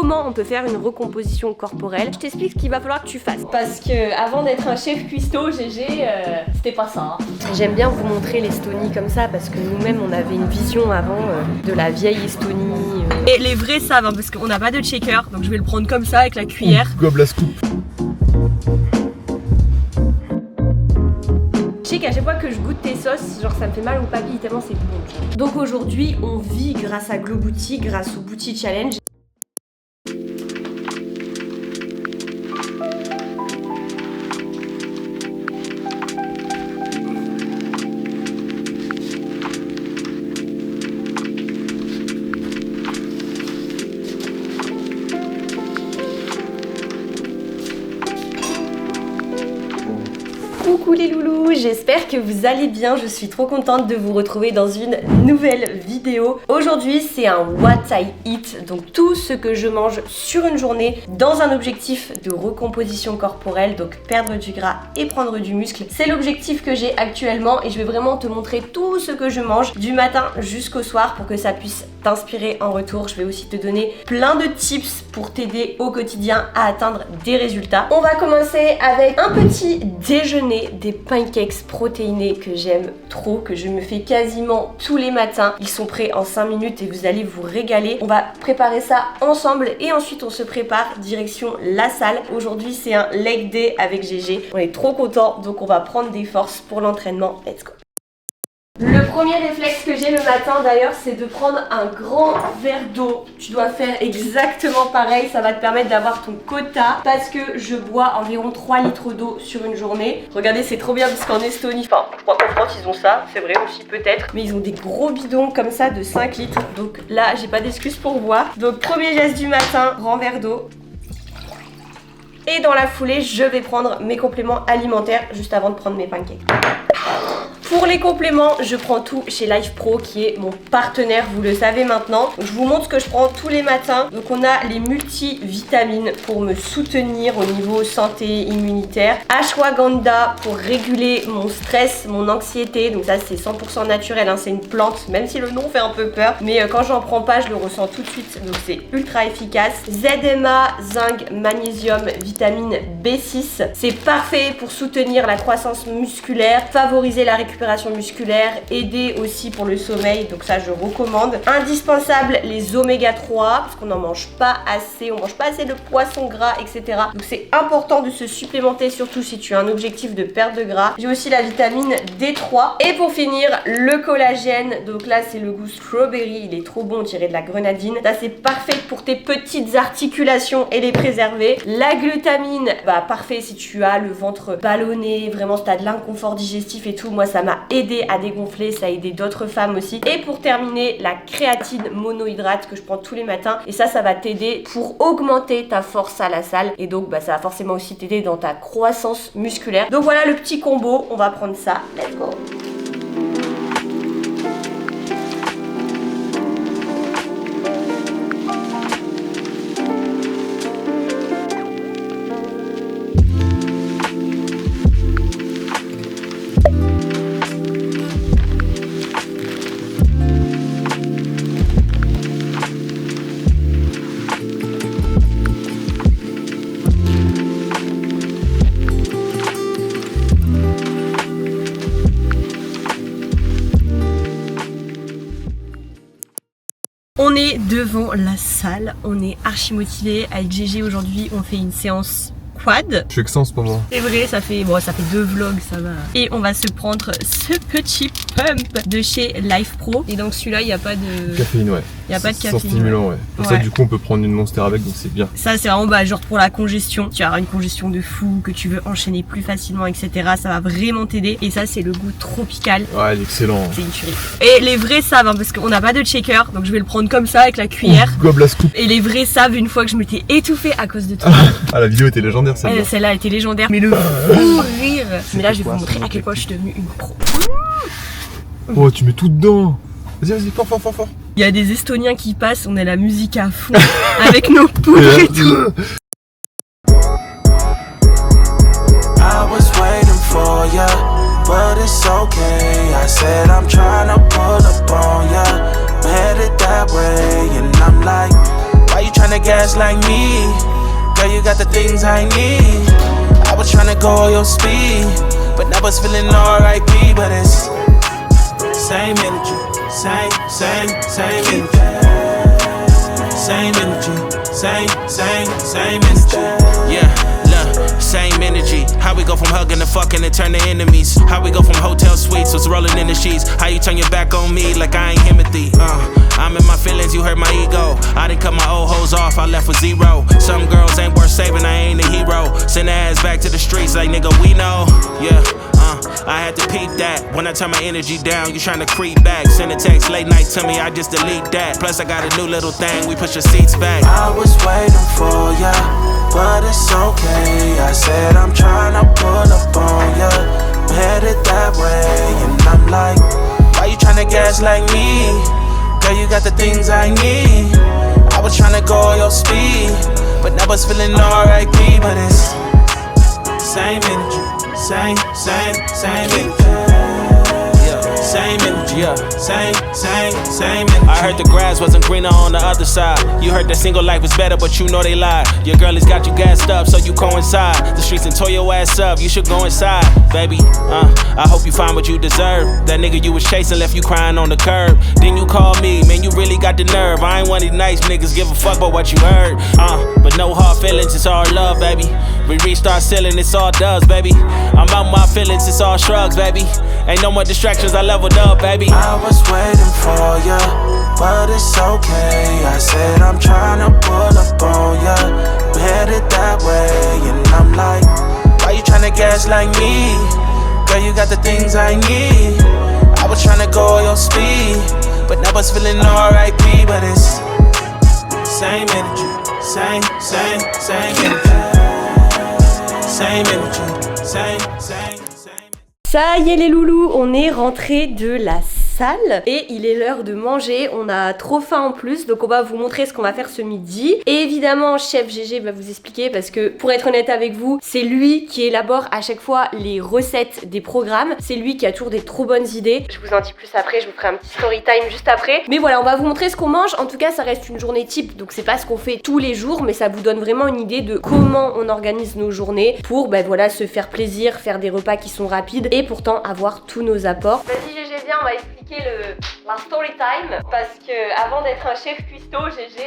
comment on peut faire une recomposition corporelle. Je t'explique ce qu'il va falloir que tu fasses. Parce que avant d'être un chef cuistot, GG, c'était pas ça. Hein. J'aime bien vous montrer l'Estonie comme ça parce que nous-mêmes on avait une vision avant de la vieille Estonie. Et les vrais savent hein, parce qu'on n'a pas de shaker, donc je vais le prendre comme ça avec la cuillère. Gobe la scoop. Je sais qu'à chaque fois que je goûte tes sauces, genre ça me fait mal au papilles tellement c'est bon. Donc aujourd'hui, on vit grâce à Glow Booty, grâce au Booty Challenge. Coucou les loulous, j'espère que vous allez bien, je suis trop contente de vous retrouver dans une nouvelle vidéo. Aujourd'hui c'est un What I Eat, donc tout ce que je mange sur une journée dans un objectif de recomposition corporelle, donc perdre du gras et prendre du muscle. C'est l'objectif que j'ai actuellement et je vais vraiment te montrer tout ce que je mange du matin jusqu'au soir pour que ça puisse t'inspirer en retour. Je vais aussi te donner plein de tips pour t'aider au quotidien à atteindre des résultats. On va commencer avec un petit déjeuner, des pancakes protéinés que j'aime trop, que je me fais quasiment tous les matins. Ils sont prêts en 5 minutes et vous allez vous régaler. On va préparer ça ensemble et ensuite on se prépare direction la salle. Aujourd'hui c'est un leg day avec GG. On est trop contents donc on va prendre des forces pour l'entraînement. Let's go! Le premier réflexe que j'ai le matin d'ailleurs, c'est de prendre un grand verre d'eau. Tu dois faire exactement pareil, ça va te permettre d'avoir ton quota parce que je bois environ 3 litres d'eau sur une journée. Regardez, c'est trop bien parce qu'en Estonie, enfin, je crois qu'en France ils ont ça, c'est vrai aussi peut-être, mais ils ont des gros bidons comme ça de 5 litres. Donc là, j'ai pas d'excuse pour boire. Donc premier geste du matin, grand verre d'eau. Et dans la foulée, je vais prendre mes compléments alimentaires juste avant de prendre mes pancakes. Pour les compléments, je prends tout chez Life Pro qui est mon partenaire, vous le savez maintenant. Donc, je vous montre ce que je prends tous les matins. Donc on a les multivitamines pour me soutenir au niveau santé immunitaire. Ashwagandha pour réguler mon stress, mon anxiété. Donc ça c'est 100% naturel, hein. C'est une plante, même si le nom fait un peu peur. Mais quand j'en prends pas, je le ressens tout de suite. Donc c'est ultra efficace. ZMA, zinc, magnésium, vitamine B6. C'est parfait pour soutenir la croissance musculaire, favoriser la récupération musculaire, aider aussi pour le sommeil, donc ça je recommande. Indispensable les oméga 3 parce qu'on n'en mange pas assez, on mange pas assez de poissons gras, etc. Donc c'est important de se supplémenter, surtout si tu as un objectif de perte de gras. J'ai aussi la vitamine D3 et pour finir le collagène, donc là c'est le goût strawberry, il est trop bon tiré de la grenadine. Ça c'est parfait pour tes petites articulations et les préserver. La glutamine, bah parfait si tu as le ventre ballonné, vraiment si tu as de l'inconfort digestif et tout. Moi ça m'a aidé à dégonfler, ça a aidé d'autres femmes aussi. Et pour terminer, la créatine monohydrate que je prends tous les matins. Et ça va t'aider pour augmenter ta force à la salle. Et donc bah, ça va forcément aussi t'aider dans ta croissance musculaire. Donc voilà le petit combo, on va prendre ça. Let's go! On est devant la salle, on est archi motivé. Avec GG aujourd'hui, on fait une séance quad. Je suis que ça en ce moment. C'est vrai, ça fait 2 vlogs, ça va. Et on va se prendre ce petit pump de chez Life Pro. Et donc celui-là, il n'y a pas de caféine, ouais. Il n'y a pas de caféine. Sans stimulant, ouais. Pour ça, du coup, on peut prendre une Monster avec, donc c'est bien. Ça, c'est vraiment genre pour la congestion. Tu as une congestion de fou, que tu veux enchaîner plus facilement, etc. Ça va vraiment t'aider. Et ça, c'est le goût tropical. Ouais, il est excellent. C'est une tuerie. Et les vrais savent, hein, parce qu'on n'a pas de shaker. Donc je vais le prendre comme ça avec la cuillère. Gobe la scoop. Et les vrais savent une fois que je m'étais étouffée à cause de toi. Ah, la vidéo était légendaire, celle-là. Celle-là était légendaire. Mais le fou rire. Mais là, je vais vous montrer à quel point je suis devenue une pro. Oh, tu mets tout dedans. Vas-y, fort. Il y a des Estoniens qui passent, on a la musique à fond avec nos poudres et tout. I was waiting for ya, but it's okay. I said I'm trying to pull up on ya, headed that way, and I'm like, Why you tryna gaslight me? Girl, you got the things I need. I was tryna go your speed, but now it's feeling R.I.P. But it's same energy, same energy. Same energy, same energy. Yeah, look, same energy. How we go from hugging to fucking and turn to enemies? How we go from hotel suites to rolling in the sheets? How you turn your back on me like I ain't Timothy? I'm in my feelings, you hurt my ego. I done cut my old hoes off, I left with zero. Some girls ain't worth saving, I ain't a hero. Send their ass back to the streets like nigga, we know. Yeah, I had to peep that. When I turn my energy down, you tryna creep back. Send a text late night to me, I just delete that. Plus I got a new little thing, we push your seats back. I was waiting for ya, but it's okay. I said I'm tryna pull up on ya. I'm headed that way, and I'm like, why you tryna gaslight me? Girl, you got the things I need. I was tryna go your speed, but now it's feeling R.I.P. But it's same energy, same energy. Yeah, same energy, yeah, same energy. I heard the grass wasn't greener on the other side. You heard that single life was better, but you know they lied. Your girl has got you gassed up, so you coincide. The streets and tore your ass up, you should go inside, baby. I hope you find what you deserve. That nigga you was chasing left you crying on the curb. Then you called me, man, you really got the nerve. I ain't one of these nice niggas, give a fuck about what you heard. But no hard feelings, it's all love, baby. We reached our ceiling, it's all does, baby. I'm out my feelings, it's all shrugs, baby. Ain't no more distractions, I leveled up, baby. I was waiting for ya, but it's okay. I said I'm tryna pull up on ya. I'm headed that way, and I'm like, why you tryna gaslight me? Girl, you got the things I need. I was tryna go your speed, but now it's feeling R.I.P. But it's same energy, same energy. Same energy, same. Ça y est les loulous, on est rentré de la salle et il est l'heure de manger. On a trop faim en plus, donc on va vous montrer ce qu'on va faire ce midi. Et évidemment, chef GG va vous expliquer parce que pour être honnête avec vous, c'est lui qui élabore à chaque fois les recettes des programmes. C'est lui qui a toujours des trop bonnes idées. Je vous en dis plus après, je vous ferai un petit story time juste après. Mais voilà, on va vous montrer ce qu'on mange. En tout cas, ça reste une journée type, donc c'est pas ce qu'on fait tous les jours, mais ça vous donne vraiment une idée de comment on organise nos journées pour voilà, se faire plaisir, faire des repas qui sont rapides et pourtant avoir tous nos apports. Vas-y GG, viens, on va expliquer la story time parce que avant d'être un chef cuistot, GG,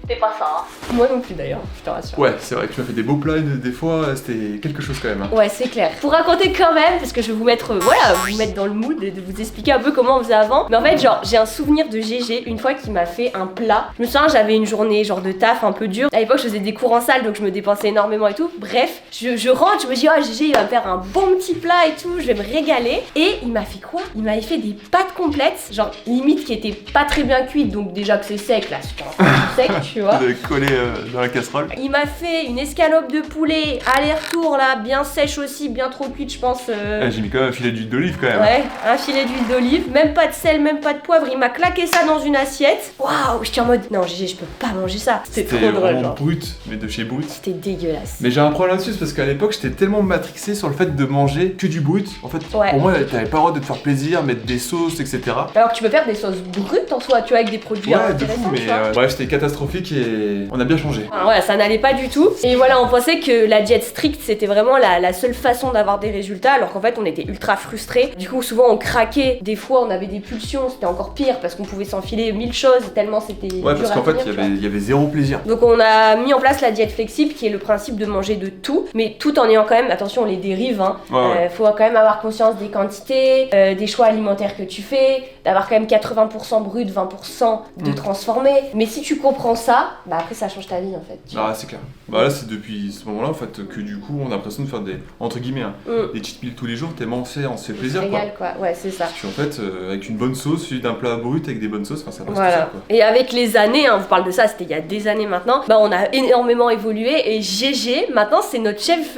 c'était pas ça. Moi non plus d'ailleurs, je te rassure. Ouais, c'est vrai que tu m'as fait des beaux plats des fois, c'était quelque chose quand même. Hein. Ouais, c'est clair. Pour raconter quand même, parce que je vais vous mettre, vous mettre dans le mood et de vous expliquer un peu comment on faisait avant. Mais en fait, genre, j'ai un souvenir de GG une fois qu'il m'a fait un plat. Je me souviens, j'avais une journée genre de taf un peu dure. À l'époque, je faisais des cours en salle, donc je me dépensais énormément et tout. Bref, je rentre, je me dis, oh GG, il va me faire un bon petit plat et tout, je vais me régaler. Et il m'a fait quoi? Il m'avait fait des pâtes complètes, genre limite qui étaient pas très bien cuites, donc déjà que c'est sec là, c'est pas sec, tu vois. De coller dans la casserole. Il m'a fait une escalope de poulet, aller-retour là, bien sèche aussi, bien trop cuite, je pense. J'ai mis quand même un filet d'huile d'olive quand même. Ouais, un filet d'huile d'olive, même pas de sel, même pas de poivre. Il m'a claqué ça dans une assiette. Waouh, j'étais en mode non, GG, je peux pas manger ça. C'était trop drôle. Vraiment brut, mais de chez Brut. C'était dégueulasse. Mais j'ai un problème là-dessus parce qu'à l'époque, j'étais tellement matrixé sur le fait de manger que du Brut. En fait, pour moi, t'avais pas le droit de te faire plaisir, mettre des sauces, etc. Alors que tu peux faire des sauces brutes en soi, tu vois, avec des produits intéressants. Mais bref, c'était catastrophique et on a bien changé. Alors, voilà, ça n'allait pas du tout. Et voilà, on pensait que la diète stricte, c'était vraiment la seule façon d'avoir des résultats, alors qu'en fait, on était ultra frustrés. Du coup, souvent, on craquait. Des fois, on avait des pulsions, c'était encore pire parce qu'on pouvait s'enfiler 1000 choses tellement c'était dur à parce qu'en fait, tenir, il y avait zéro plaisir. Donc, on a mis en place la diète flexible, qui est le principe de manger de tout, mais tout en ayant quand même, attention, les dérives, hein. Faut quand même avoir conscience des quantités, des choix alimentaires que tu fais, d'avoir quand même 80% brut, 20% de transformé. Mais si tu comprends ça, bah après ça change ta vie en fait. Ah c'est clair. Bah là c'est depuis ce moment-là en fait que du coup on a l'impression de faire des entre guillemets des cheat meals tous les jours tellement on se fait plaisir quoi. Ouais c'est ça. Parce qu'en fait avec une bonne sauce, suivi d'un plat brut avec des bonnes sauces, ça passe tout ça quoi. Et avec les années, on vous parle de ça, c'était il y a des années maintenant, bah on a énormément évolué et GG maintenant c'est notre chef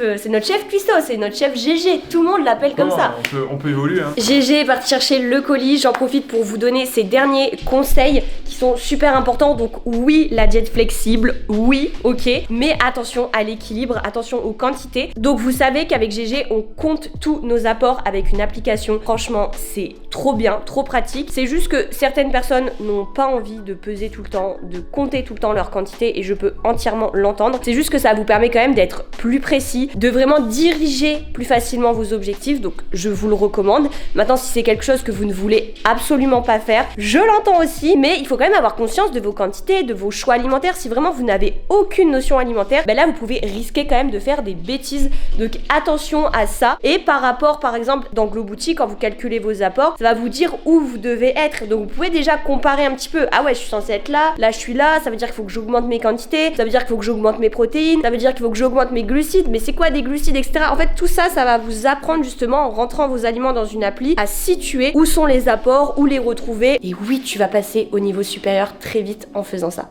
cuistot, c'est notre chef GG, tout le monde l'appelle comme ça. On peut évoluer hein. GG est parti chercher le colis, j'en profite pour vous donner ses derniers conseils qui sont super importants. Donc oui, la diète flexible, oui, ok, mais attention à l'équilibre, attention aux quantités. Donc vous savez qu'avec GG, on compte tous nos apports avec une application. Franchement, c'est trop bien, trop pratique. C'est juste que certaines personnes n'ont pas envie de peser tout le temps, de compter tout le temps leur quantité, et je peux entièrement l'entendre. C'est juste que ça vous permet quand même d'être plus précis, de vraiment diriger plus facilement vos objectifs. Donc je vous le recommande. Maintenant, si c'est quelque chose que vous ne voulez absolument pas faire, je l'entends aussi, mais il faut quand même avoir conscience de vos quantités, de vos choix alimentaires. Si vraiment vous n'avez aucune notion alimentaire, ben là vous pouvez risquer quand même de faire des bêtises. Donc attention à ça. Et par rapport, par exemple, dans Glowbooty, quand vous calculez vos apports, ça va vous dire où vous devez être. Donc vous pouvez déjà comparer un petit peu. Ah ouais, je suis censée être là, là je suis là, ça veut dire qu'il faut que j'augmente mes quantités, ça veut dire qu'il faut que j'augmente mes protéines, ça veut dire qu'il faut que j'augmente mes glucides, mais c'est quoi des glucides, etc. En fait, tout ça, ça va vous apprendre justement en rentrant vos aliments dans une appli à situer où sont les apports, où les retrouver. Et oui, tu vas passer au niveau supérieur très vite en faisant ça.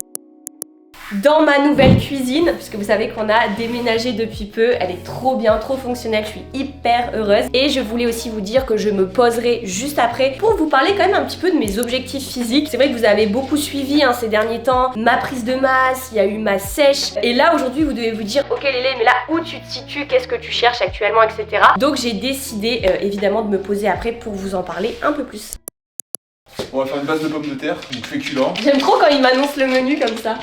Dans ma nouvelle cuisine, puisque vous savez qu'on a déménagé depuis peu, elle est trop bien, trop fonctionnelle, je suis hyper heureuse. Et je voulais aussi vous dire que je me poserai juste après pour vous parler quand même un petit peu de mes objectifs physiques. C'est vrai que vous avez beaucoup suivi ces derniers temps ma prise de masse, il y a eu ma sèche. Et là aujourd'hui vous devez vous dire, ok Lélé, mais là où tu te situes, qu'est-ce que tu cherches actuellement, etc. Donc j'ai décidé évidemment de me poser après pour vous en parler un peu plus. On va faire une base de pommes de terre, donc féculents. J'aime trop quand il m'annonce le menu comme ça.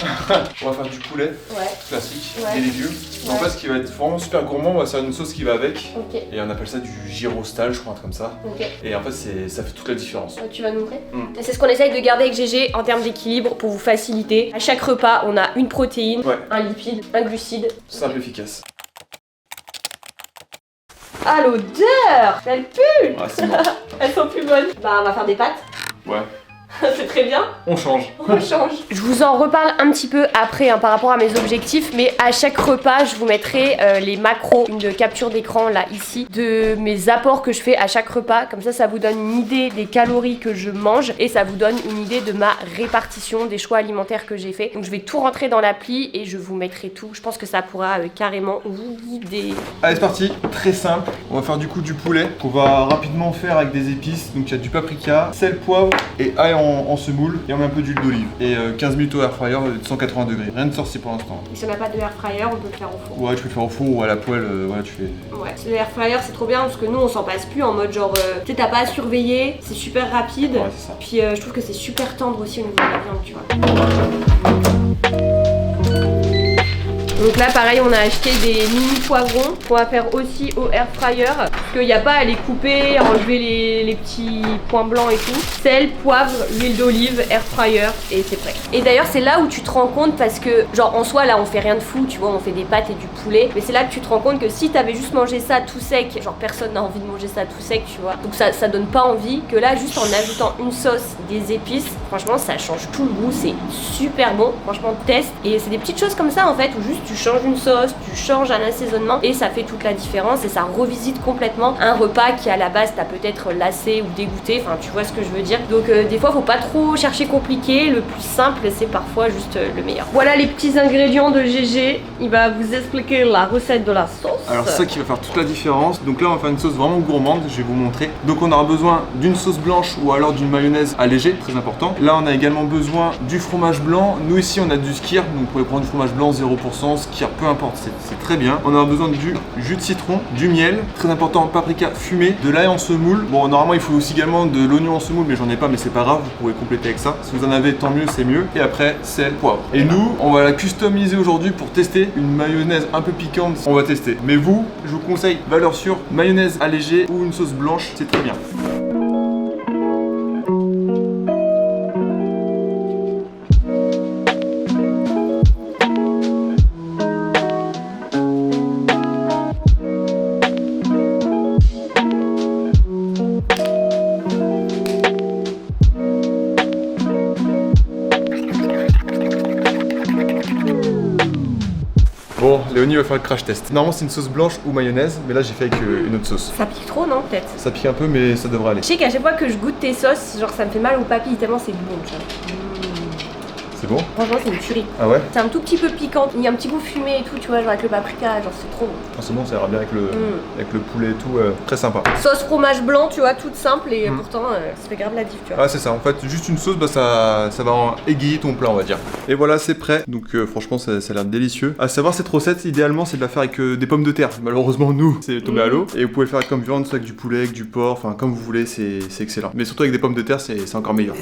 On va faire du poulet, classique, ouais. des légumes. En fait, ce qui va être vraiment super gourmand, on va faire une sauce qui va avec. Okay. Et on appelle ça du gyrostal, je crois, un truc comme ça. Okay. Et en fait, ça fait toute la différence. Tu vas nous montrer Et c'est ce qu'on essaye de garder avec GG en termes d'équilibre pour vous faciliter. À chaque repas, on a une protéine, un lipide, un glucide. Simple, efficace. Ah, l'odeur! Elle pue! Ah, c'est bon. Elles sont plus bonnes. Bah, on va faire des pâtes. Ouais. C'est très bien. On change. On change. Je vous en reparle un petit peu après par rapport à mes objectifs, mais à chaque repas, je vous mettrai les macros, une capture d'écran là ici, de mes apports que je fais à chaque repas. Comme ça vous donne une idée des calories que je mange et ça vous donne une idée de ma répartition des choix alimentaires que j'ai fait. Donc je vais tout rentrer dans l'appli et je vous mettrai tout. Je pense que ça pourra carrément vous guider. Allez, c'est parti. Très simple. On va faire du coup du poulet qu'on va rapidement faire avec des épices. Donc il y a du paprika, sel, poivre et ail en semoule et on met un peu d'huile d'olive et 15 minutes au air fryer de 180 degrés. Rien de sorcier pour l'instant. Si on n'a pas de air fryer, on peut le faire au four. Ouais, tu peux le faire au four ou à la poêle, voilà, tu fais. Ouais, le air fryer c'est trop bien parce que nous on s'en passe plus en mode genre tu sais, t'as pas à surveiller, c'est super rapide. Ouais, c'est ça. Puis je trouve que c'est super tendre aussi au niveau de la viande, tu vois. Donc là pareil, on a acheté des mini poivrons qu'on va faire aussi au air fryer parce qu'il n'y a pas à les couper, à enlever les petits points blancs et tout. Sel, poivre, huile d'olive, air fryer et c'est prêt. Et d'ailleurs c'est là où tu te rends compte parce que genre en soi là on fait rien de fou, tu vois, on fait des pâtes et du poulet, mais c'est là que tu te rends compte que si t'avais juste mangé ça tout sec, genre personne n'a envie de manger ça tout sec, tu vois, donc ça donne pas envie, que là juste en ajoutant une sauce, des épices, franchement ça change tout le goût, c'est super bon, franchement teste. Et c'est des petites choses comme ça en fait où juste tu changes une sauce, tu changes un assaisonnement et ça fait toute la différence et ça revisite complètement un repas qui à la base t'as peut-être lassé ou dégoûté, enfin tu vois ce que je veux dire. Donc des fois faut pas trop chercher compliqué, le plus simple c'est parfois juste le meilleur. Voilà les petits ingrédients de GG, il va vous expliquer la recette de la sauce. Alors c'est ça qui va faire toute la différence. Donc là on va faire une sauce vraiment gourmande, je vais vous montrer. Donc on aura besoin d'une sauce blanche ou alors d'une mayonnaise allégée, très important. Là on a également besoin du fromage blanc. Nous ici on a du skyr, donc vous pouvez prendre du fromage blanc 0%, skyr peu importe, c'est très bien. On aura besoin du jus de citron, du miel, très important, paprika fumé, de l'ail en semoule. Bon normalement il faut aussi également de l'oignon en semoule mais j'en ai pas, mais c'est pas grave, vous pouvez compléter avec ça. Si vous en avez tant mieux, c'est mieux. Et après sel, poivre. Et nous on va la customiser aujourd'hui pour tester une mayonnaise un peu piquante. On va tester. Mais vous, je vous conseille valeur sûre, mayonnaise allégée ou une sauce blanche, c'est très bien. Bon, Léonie va faire le crash test. Normalement c'est une sauce blanche ou mayonnaise, mais là j'ai fait avec une autre sauce. Ça pique trop non peut-être? Ça pique un peu mais ça devrait aller. Je sais qu'à chaque fois que je goûte tes sauces, genre ça me fait mal au papilles tellement c'est bon, tu vois. C'est bon? Franchement, c'est une tuerie. Ah ouais? C'est un tout petit peu piquant. Il y a un petit goût fumé et tout, tu vois, genre avec le paprika, genre c'est trop bon. Ah, c'est bon, ça ira bien avec le poulet et tout, très sympa. Sauce fromage blanc, tu vois, toute simple et pourtant ça fait grave la diff, tu vois. Ah c'est ça, en fait juste une sauce, bah ça va égayer ton plat on va dire. Et voilà c'est prêt, donc franchement ça a l'air délicieux. À savoir cette recette, idéalement c'est de la faire avec des pommes de terre. Malheureusement nous c'est tombé à l'eau. Et vous pouvez le faire comme viande, soit avec du poulet, avec du porc, enfin comme vous voulez, c'est excellent. Mais surtout avec des pommes de terre c'est encore meilleur.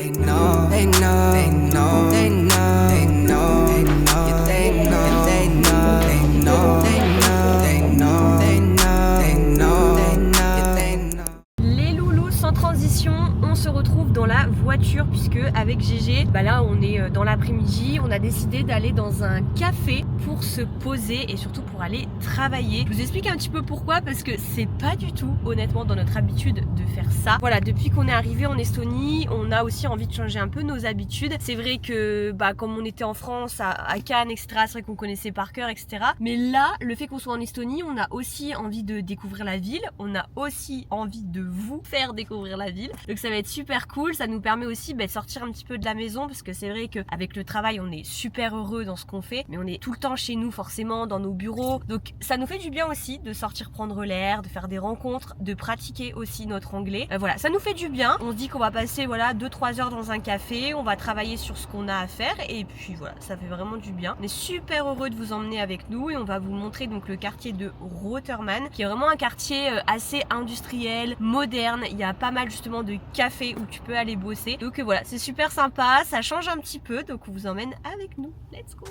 Transition, on se retrouve dans la voiture puisque avec GG, bah là on est dans l'après-midi, on a décidé d'aller dans un café pour se poser et surtout pour aller travailler. Je vous explique un petit peu pourquoi, parce que c'est pas du tout honnêtement dans notre habitude de faire ça. Voilà, depuis qu'on est arrivé en Estonie, on a aussi envie de changer un peu nos habitudes. C'est vrai que bah comme on était en France, à Cannes, etc., c'est vrai qu'on connaissait par cœur, etc. Mais là, le fait qu'on soit en Estonie, on a aussi envie de découvrir la ville, on a aussi envie de vous faire découvrir la ville, donc ça va être super cool. Ça nous permet aussi de sortir un petit peu de la maison, parce que c'est vrai qu'avec le travail on est super heureux dans ce qu'on fait, mais on est tout le temps chez nous forcément, dans nos bureaux, donc ça nous fait du bien aussi de sortir prendre l'air, de faire des rencontres, de pratiquer aussi notre anglais. Voilà, ça nous fait du bien. On se dit qu'on va passer voilà 2-3 heures dans un café, on va travailler sur ce qu'on a à faire et puis voilà, ça fait vraiment du bien. On est super heureux de vous emmener avec nous et on va vous montrer donc le quartier de Rotermann, qui est vraiment un quartier assez industriel, moderne. Il y a pas mal justement de cafés où tu peux aller bosser, donc voilà, c'est super sympa, ça change un petit peu, donc on vous emmène avec nous. Let's go.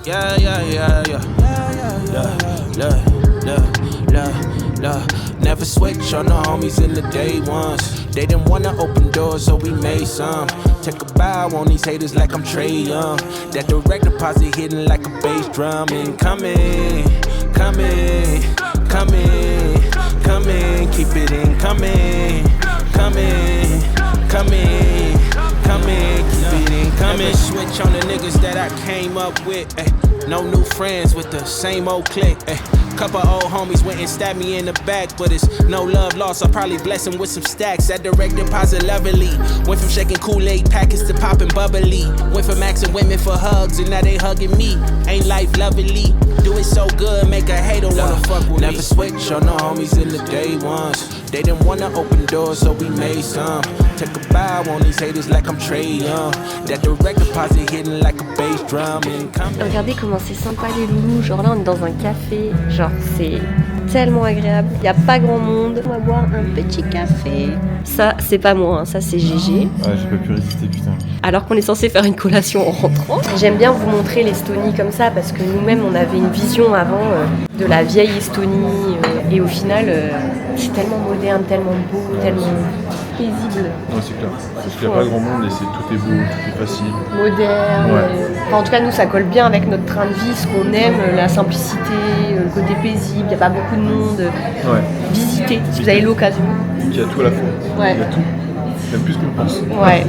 Yeah, yeah, yeah, yeah. Never switch on the homies in the day ones. They didn't wanna open doors, so we made some. Take a bow on these haters like I'm Trey Young. That direct deposit hitting like a bass drum. Incoming, coming, coming, coming. Keep it incoming, coming, coming, coming. Keep it incoming. Never switch on the niggas that I came up with. No new friends with the same old clique. Couple old homies went and stabbed me in the back, but it's no love lost. I'll probably bless them with some stacks. That direct deposit lovely. Went from shaking Kool-Aid packets to popping bubbly. Went from asking women for hugs and now they hugging me. Ain't life lovely? Do it so good, make a hater wanna fuck with me. Never switch on the homies in the day ones. They didn't wanna open doors, so we made some. Take a bow on these haters like I'm Trey Young. That direct deposit hitting like a bass drum. Regardez comment c'est sympa les loulous. Genre là on est dans un café, genre c'est tellement agréable. Il n'y a pas grand monde. On va boire un petit café. Ça c'est pas moi, hein. Ça c'est GG. Ouais, j'ai pas pu résister, putain. Alors qu'on est censé faire une collation en rentrant. J'aime bien vous montrer l'Estonie comme ça parce que nous-mêmes on avait une vision avant de la vieille Estonie et au final c'est tellement moderne, tellement beau, tellement paisible. Ouais, c'est clair. Parce qu'il n'y a pas grand monde et tout est beau, tout est facile. Moderne. Ouais. Enfin, en tout cas, nous, ça colle bien avec notre train de vie, ce qu'on aime, la simplicité, le côté paisible, il n'y a pas beaucoup de monde. Ouais. Visitez, si vous avez l'occasion. Il y a tout à la fois. Ouais. Il y a tout. Même plus qu'on pense. Ouais.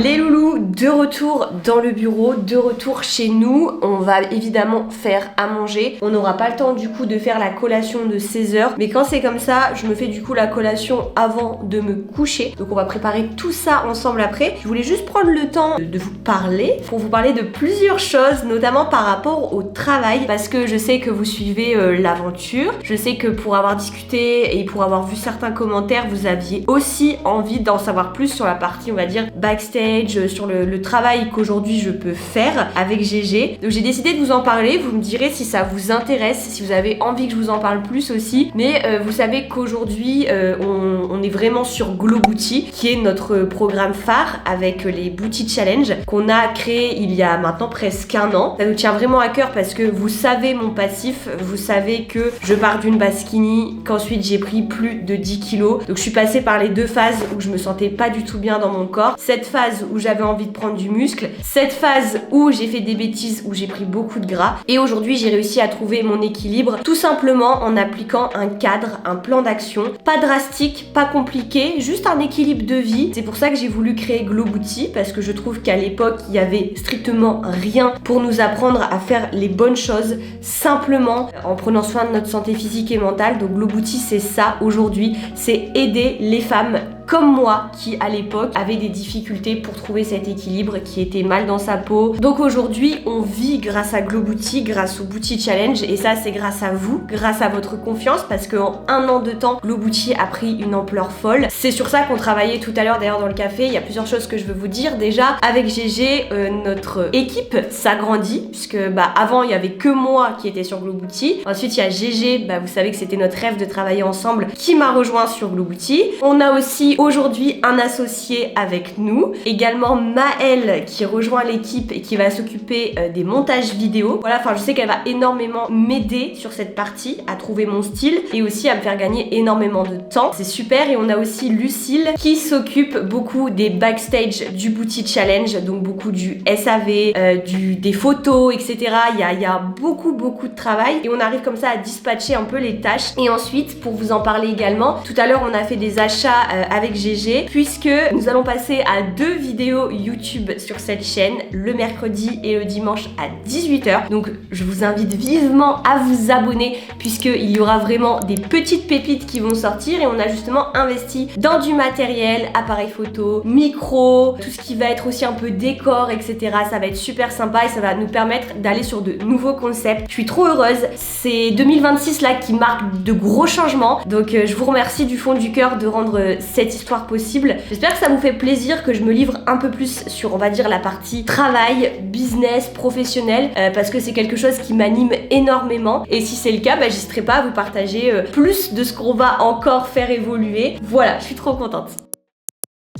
Les loulous, de retour dans le bureau, de retour chez nous. On va évidemment faire à manger. On n'aura pas le temps du coup de faire la collation de 16h. Mais quand c'est comme ça, je me fais du coup la collation avant de me coucher. Donc on va préparer tout ça ensemble après. Je voulais juste prendre le temps de vous parler, pour vous parler de plusieurs choses, notamment par rapport au travail. Parce que je sais que vous suivez l'aventure. Je sais que pour avoir discuté et pour avoir vu certains commentaires, vous aviez aussi envie d'en savoir plus sur la partie, on va dire, backstage, sur le le travail qu'aujourd'hui je peux faire avec GG. Donc j'ai décidé de vous en parler, vous me direz si ça vous intéresse, si vous avez envie que je vous en parle plus aussi. Mais vous savez qu'aujourd'hui on est vraiment sur Glow Booty, qui est notre programme phare avec les Booty Challenge qu'on a créé il y a maintenant presque un an. Ça nous tient vraiment à cœur parce que vous savez mon passif, vous savez que je pars d'une base skinny, qu'ensuite j'ai pris plus de 10 kilos. Donc je suis passée par les deux phases où je me sentais pas du tout bien dans mon corps. Cette phase où j'avais envie de prendre du muscle, cette phase où j'ai fait des bêtises, où j'ai pris beaucoup de gras. Et aujourd'hui j'ai réussi à trouver mon équilibre tout simplement en appliquant un cadre, un plan d'action, pas drastique, pas compliqué, juste un équilibre de vie. C'est pour ça que j'ai voulu créer Glow Booty, parce que je trouve qu'à l'époque il y avait strictement rien pour nous apprendre à faire les bonnes choses simplement en prenant soin de notre santé physique et mentale. Donc Glow Booty c'est ça aujourd'hui, c'est aider les femmes comme moi qui à l'époque avait des difficultés pour trouver cet équilibre, qui était mal dans sa peau. Donc aujourd'hui on vit grâce à Glow Booty, grâce au Booty Challenge, et ça c'est grâce à vous, grâce à votre confiance, parce qu'en un an de temps Glow Booty a pris une ampleur folle. C'est sur ça qu'on travaillait tout à l'heure d'ailleurs dans le café. Il y a plusieurs choses que je veux vous dire. Déjà avec GG notre équipe s'agrandit, puisque avant il y avait que moi qui était sur Glow Booty. Ensuite il y a GG, vous savez que c'était notre rêve de travailler ensemble, qui m'a rejoint sur Glow Booty. On a aussi aujourd'hui un associé avec nous, également Maëlle qui rejoint l'équipe et qui va s'occuper des montages vidéo. Voilà, enfin je sais qu'elle va énormément m'aider sur cette partie à trouver mon style et aussi à me faire gagner énormément de temps. C'est super. Et on a aussi Lucille qui s'occupe beaucoup des backstage du Booty Challenge, donc beaucoup du SAV, des photos, etc. Il y a beaucoup de travail et on arrive comme ça à dispatcher un peu les tâches. Et ensuite, pour vous en parler également, tout à l'heure on a fait des achats avec GG, puisque nous allons passer à 2 vidéos YouTube sur cette chaîne, le mercredi et le dimanche à 18 h. Donc je vous invite vivement à vous abonner, puisqu'il y aura vraiment des petites pépites qui vont sortir. Et on a justement investi dans du matériel, appareil photo, micro, tout ce qui va être aussi un peu décor, etc. Ça va être super sympa et ça va nous permettre d'aller sur de nouveaux concepts. Je suis trop heureuse. C'est 2026 là qui marque de gros changements. Donc je vous remercie du fond du cœur de rendre cette histoire possible. J'espère que ça vous fait plaisir que je me livre un peu plus sur, on va dire, la partie travail, business, professionnel, parce que c'est quelque chose qui m'anime énormément. Et si c'est le cas, j'hésiterai pas à vous partager plus de ce qu'on va encore faire évoluer. Voilà, je suis trop contente.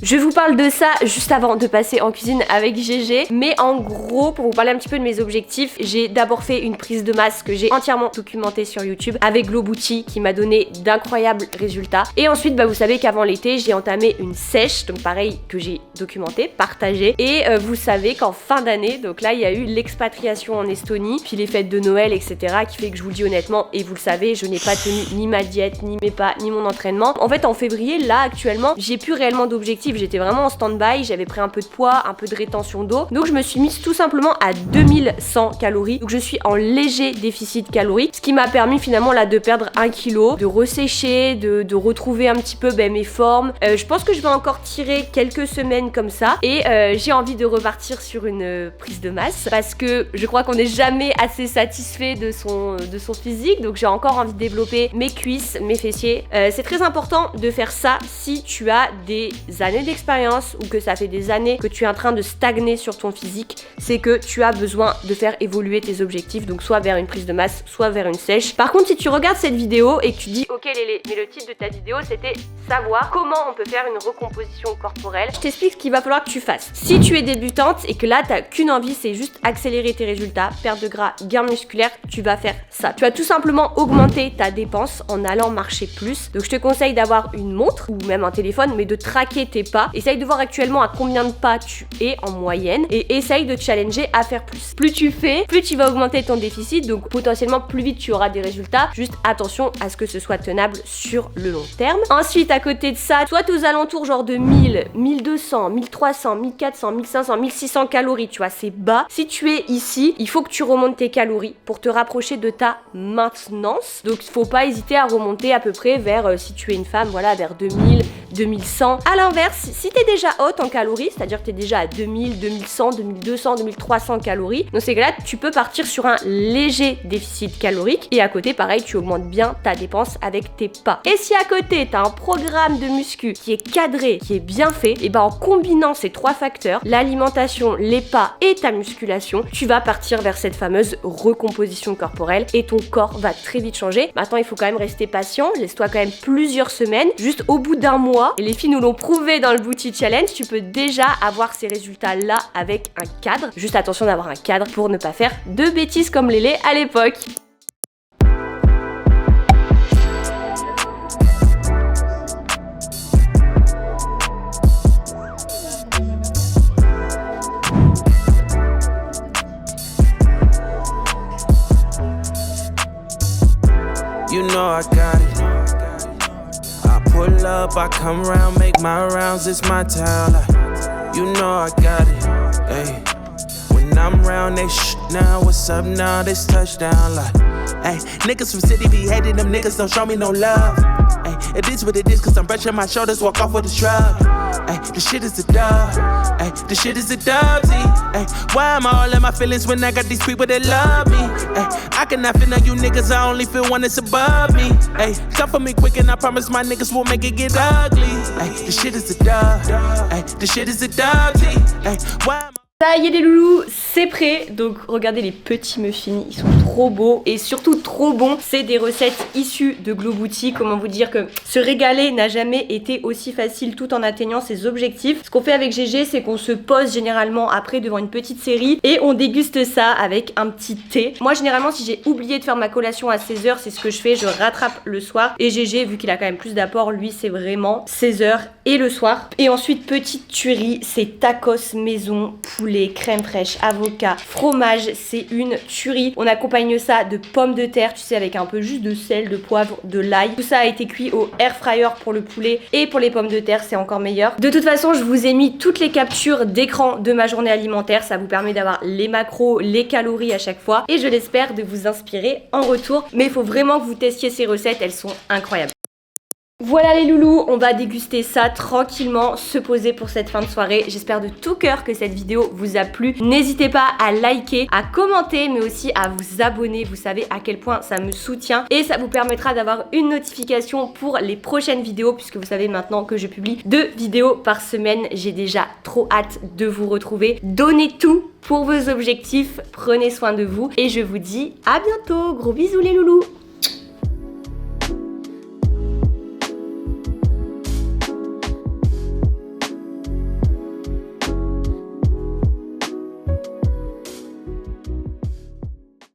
Je vous parle de ça juste avant de passer en cuisine avec GG, mais en gros, pour vous parler un petit peu de mes objectifs, j'ai d'abord fait une prise de masse que j'ai entièrement documentée sur YouTube avec Glow Booty qui m'a donné d'incroyables résultats. Et ensuite, vous savez qu'avant l'été, j'ai entamé une sèche, donc pareil, que j'ai documentée, partagée. Et vous savez qu'en fin d'année, donc là, il y a eu l'expatriation en Estonie, puis les fêtes de Noël, etc., qui fait que je vous le dis honnêtement, et vous le savez, je n'ai pas tenu ni ma diète, ni mes pas, ni mon entraînement. En fait, en février, là, actuellement, j'ai plus réellement d'objectifs. J'étais vraiment en stand-by, j'avais pris un peu de poids, un peu de rétention d'eau. Donc je me suis mise tout simplement à 2100 calories. Donc je suis en léger déficit calorique, ce qui m'a permis finalement là de perdre 1 kg, de ressécher, de retrouver un petit peu mes formes. Je pense que je vais encore tirer quelques semaines comme ça et j'ai envie de repartir sur une prise de masse parce que je crois qu'on n'est jamais assez satisfait de son physique. Donc j'ai encore envie de développer mes cuisses, mes fessiers. C'est très important de faire ça si tu as des années d'expérience ou que ça fait des années que tu es en train de stagner sur ton physique. C'est que tu as besoin de faire évoluer tes objectifs, donc soit vers une prise de masse, soit vers une sèche. Par contre, si tu regardes cette vidéo et que tu dis ok Lélé, mais le titre de ta vidéo c'était savoir comment on peut faire une recomposition corporelle, je t'explique ce qu'il va falloir que tu fasses. Si tu es débutante et que là t'as qu'une envie, c'est juste accélérer tes résultats, perte de gras, gain musculaire, tu vas faire ça. Tu vas tout simplement augmenter ta dépense en allant marcher plus. Donc je te conseille d'avoir une montre ou même un téléphone, mais de traquer tes pas. Essaye de voir actuellement à combien de pas tu es en moyenne et essaye de te challenger à faire plus. Plus tu fais, plus tu vas augmenter ton déficit, donc potentiellement plus vite tu auras des résultats. Juste attention à ce que ce soit tenable sur le long terme. Ensuite, à côté de ça, soit aux alentours genre de 1000, 1200, 1300, 1400, 1500, 1600 calories, tu vois, c'est bas. Si tu es ici, il faut que tu remontes tes calories pour te rapprocher de ta maintenance. Donc il faut pas hésiter à remonter à peu près vers, si tu es une femme, voilà, vers 2000, 2100. À l'inverse, si t'es déjà haute en calories, c'est-à-dire que t'es déjà à 2000, 2100, 2200, 2300 calories, dans ces cas-là, tu peux partir sur un léger déficit calorique et à côté, pareil, tu augmentes bien ta dépense avec tes pas. Et si à côté, t'as un programme de muscu qui est cadré, qui est bien fait, et ben en combinant ces trois facteurs, l'alimentation, les pas et ta musculation, tu vas partir vers cette fameuse recomposition corporelle et ton corps va très vite changer. Maintenant, il faut quand même rester patient, laisse-toi quand même plusieurs semaines, juste au bout d'un mois, et les filles nous l'ont prouvé dans le Booty Challenge, tu peux déjà avoir ces résultats-là avec un cadre. Juste attention d'avoir un cadre pour ne pas faire de bêtises comme Lélé à l'époque. You know I got it. I pull up, I come round, make my rounds, it's my town. You know I got it. Hey, when I'm round, they now. What's up now? This touchdown like. Hey, niggas from city be hating them niggas, don't show me no love. Hey, it is what it is, cause I'm brushing my shoulders, walk off with a shrug. Hey, the shit is a dub. Hey, the shit is a dub. Hey, why am I all in my feelings when I got these people that love me? Hey, I cannot feel none you niggas, I only feel one that's above me. Hey, come for me quick and I promise my niggas won't make it get ugly. Hey, the shit is a dub. Hey, the shit is a dub. Hey, why am I... Ça y est les loulous, c'est prêt. Donc regardez les petits muffins, ils sont trop beaux et surtout trop bons. C'est des recettes issues de Glow Booty. Comment vous dire que se régaler n'a jamais été aussi facile tout en atteignant ses objectifs. Ce qu'on fait avec GG, c'est qu'on se pose généralement après devant une petite série et on déguste ça avec un petit thé. Moi généralement si j'ai oublié de faire ma collation à 16h, c'est ce que je fais, je rattrape le soir. Et GG, vu qu'il a quand même plus d'apport, lui c'est vraiment 16h et le soir. Et ensuite petite tuerie, c'est tacos maison, poulet, crème fraîche, avocat, fromage, c'est une tuerie. On accompagne ça de pommes de terre, tu sais, avec un peu juste de sel, de poivre, de l'ail. Tout ça a été cuit au air fryer pour le poulet et pour les pommes de terre, c'est encore meilleur. De toute façon, je vous ai mis toutes les captures d'écran de ma journée alimentaire. Ça vous permet d'avoir les macros, les calories à chaque fois et je l'espère de vous inspirer en retour. Mais il faut vraiment que vous testiez ces recettes, elles sont incroyables. Voilà les loulous, on va déguster ça tranquillement, se poser pour cette fin de soirée. J'espère de tout cœur que cette vidéo vous a plu. N'hésitez pas à liker, à commenter, mais aussi à vous abonner. Vous savez à quel point ça me soutient et ça vous permettra d'avoir une notification pour les prochaines vidéos, puisque vous savez maintenant que je publie 2 vidéos par semaine. J'ai déjà trop hâte de vous retrouver. Donnez tout pour vos objectifs, prenez soin de vous et je vous dis à bientôt. Gros bisous les loulous.